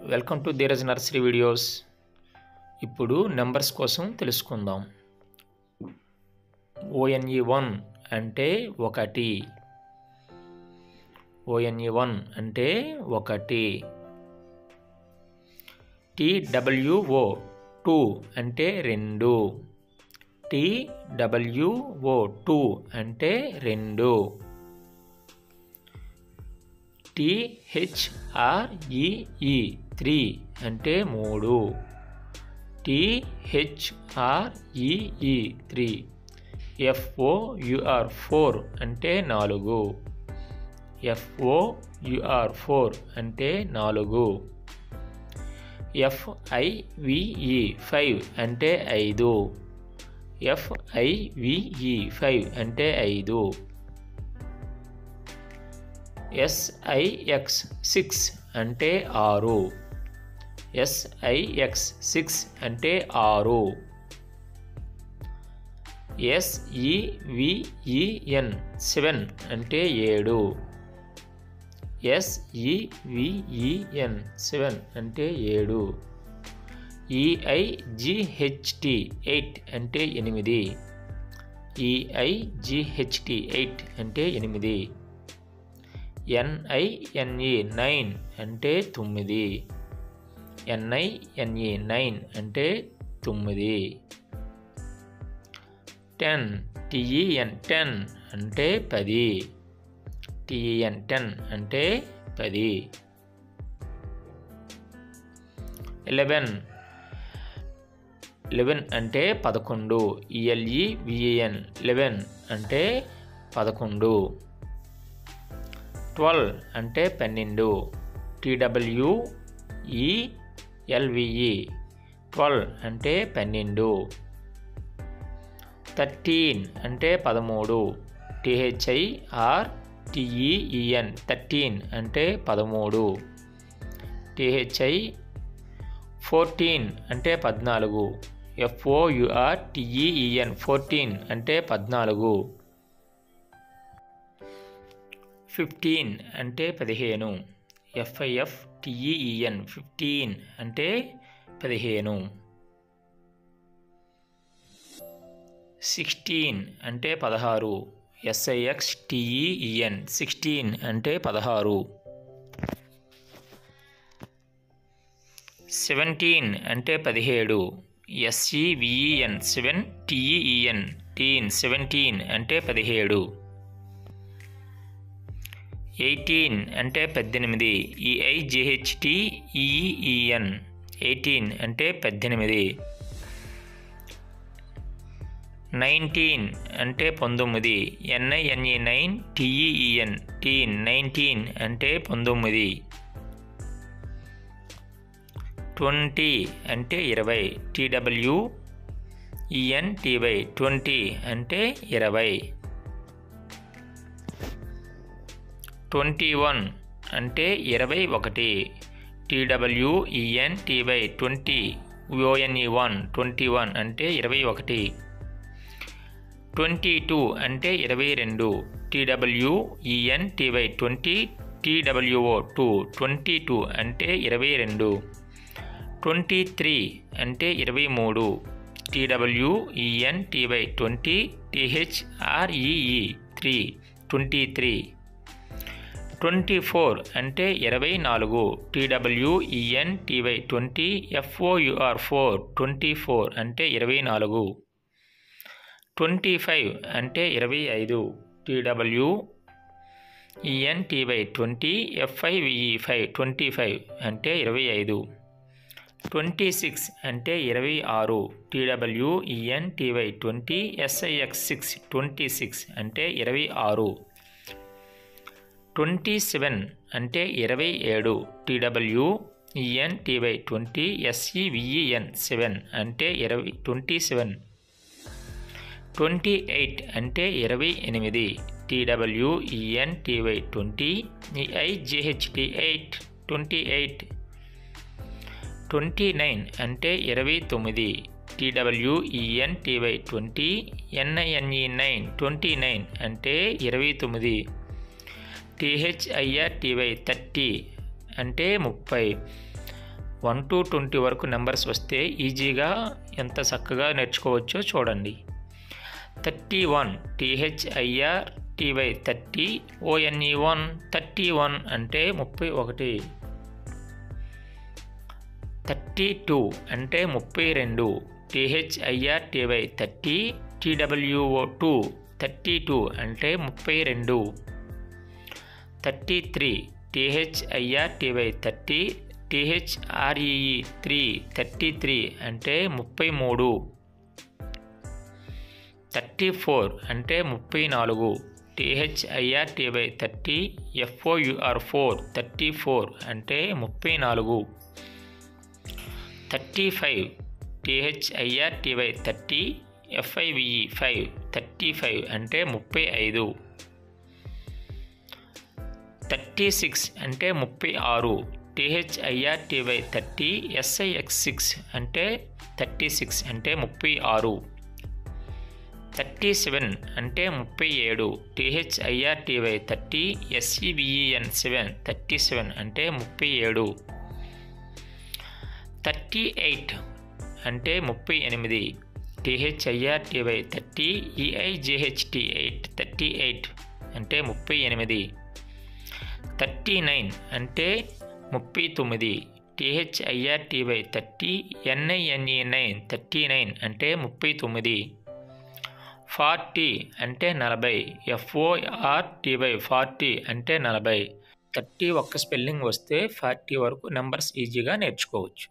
Welcome to Dheeraj nursery videos. ఇప్పుడు numbers కోసం తెలుసుకుందాం. ONE1 అంటే ఒకటి. ONE1 అంటే ఒకటి. TWO 2 అంటే రెండు. TWO 2 అంటే రెండు. THREE 3 అంటే మూడు. THREE 3. FOUR 4 అంటే నాలుగు. FOUR 4 అంటే నాలుగు. FIVE 5 అంటే ఐదు. FIVE 5 అంటే ఐదు. SIX 6 అంటే ఆరు. SIX 6 అంటే ఆరు. SEVEN 7 అంటే ఏడు. SEVEN 7 అంటే ఏడు. EIGHT 8 అంటే ఎనిమిది. EIGHT 8 అంటే ఎనిమిది. NINE 9 అంటే తొమ్మిది. NINE 9 అంటే తొమ్మిది. 10 TEN 10 అంటే 10. TEN 10 అంటే 10. 11 అంటే 11. ELEVEN 11 అంటే 11. 12 అంటే 12. TWELVE 12 అంటే 12. 13 అంటే 13. THIRTEN 13 అంటే 13. THI 14 అంటే 14. FOURTEN 14 అంటే 14. 15 అంటే 15. FIFTEN 15 అంటే 15. 16 అంటే 16. SIXTEN 16 అంటే 16. 17 అంటే 17. SEVEN 17 17 అంటే 17. 18 అంటే 18. EIGHTEEN 18 అంటే 18. 19 అంటే 19. NINE 9 19 అంటే 19. 20 అంటే 20. TWENTY 20 అంటే 20. 21 అంటే 21. TWENTY 20. ONE1 21 అంటే 21. 22 అంటే 22. TWENTY 20. TWO 2 22 అంటే 22. 23 అంటే 23. TWENTY 20. THREE 3 23. 24 అంటే 24. TWENTY 20. FOUR 4 24 అంటే 24. 25 అంటే 25. TWENTY 20. FIVE 5 25 అంటే 25. 26 అంటే 26. TWENTY 20. SIX 6 26 అంటే 26. 27 అంటే 27. TWENTY 20. SEVEN 7 అంటే 27. 28 అంటే 28. TWENTY 20. EIGHT 8 28. 29 అంటే 29. TWENTY 20. NINE 9 29 అంటే 29. THIRTY 30 అంటే 30. 1 to 20 వరకు నెంబర్స్ వస్తే ఈజీగా ఎంత చక్కగా నేర్చుకోవచ్చో చూడండి. 31 THIRTY 30 ONE1 31 అంటే 31. 32 అంటే 32 THIRTY 30 TWO2 32 అంటే 32. 33 THIRTY 30 THREE 33 అంటే 33. 34 అంటే 34 THIRTY 30 FOUR 34 అంటే 34. 35 THIRTY 30 FIVE 35 అంటే 35. 36 అంటే 36 THIRTY 30 SIX6 అంటే 36 అంటే 36. 37 అంటే 37 THIRTY 30 SEVEN 37 అంటే 37. 38 అంటే 38 THIRTY 30 EIGHT 38 అంటే 38. 39 అంటే 39 THIRTY 30 NINE 39 అంటే 39. 40 అంటే 40 FORTY 40 అంటే 40. 30 ఒక్క స్పెల్లింగ్ వస్తే 40 వరకు నెంబర్స్ ఈజీగా నేర్చుకోవచ్చు.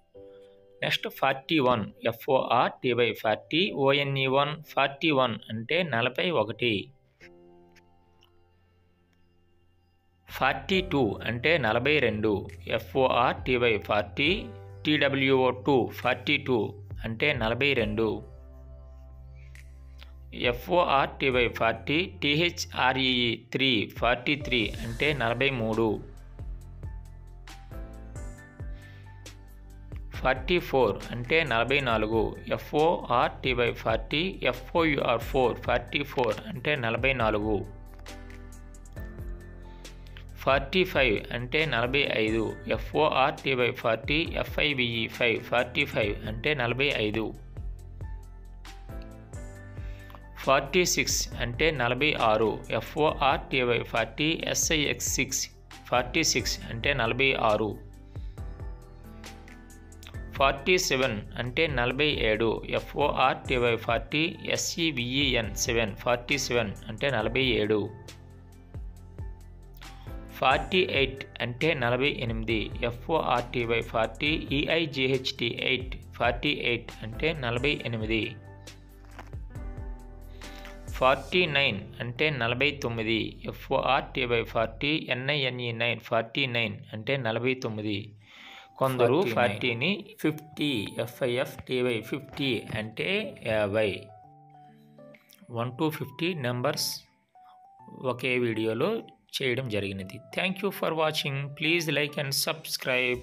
నెక్స్ట్ 41 FORTY 40 ONE1 41 అంటే 41. 42 అంటే 42 FORTY 40 TWO2 42 అంటే 42. FORTY 40 THREE 43 అంటే 43. 44 అంటే 44 FORTY 40 FOUR 44 అంటే 44. 45 అంటే 45 FORTY 40 FIVE 45 అంటే 45. 46 అంటే 46 FORTY 40 SIX6 46 అంటే 46. 47 అంటే 47 FORTY 40 SEVEN 47 అంటే 47. 48 అంటే 48 FORTY 40 EIGHT 48 అంటే 48. 49 అంటే 49 FORTY 40 NINE 49 అంటే 49. కొందరు 40ని 50 FIFTY 50 అంటే 50. 1 to 50 నెంబర్స్ ఒకే వీడియోలో చేయడం జరిగినది. Thank you for watching. Please like and subscribe.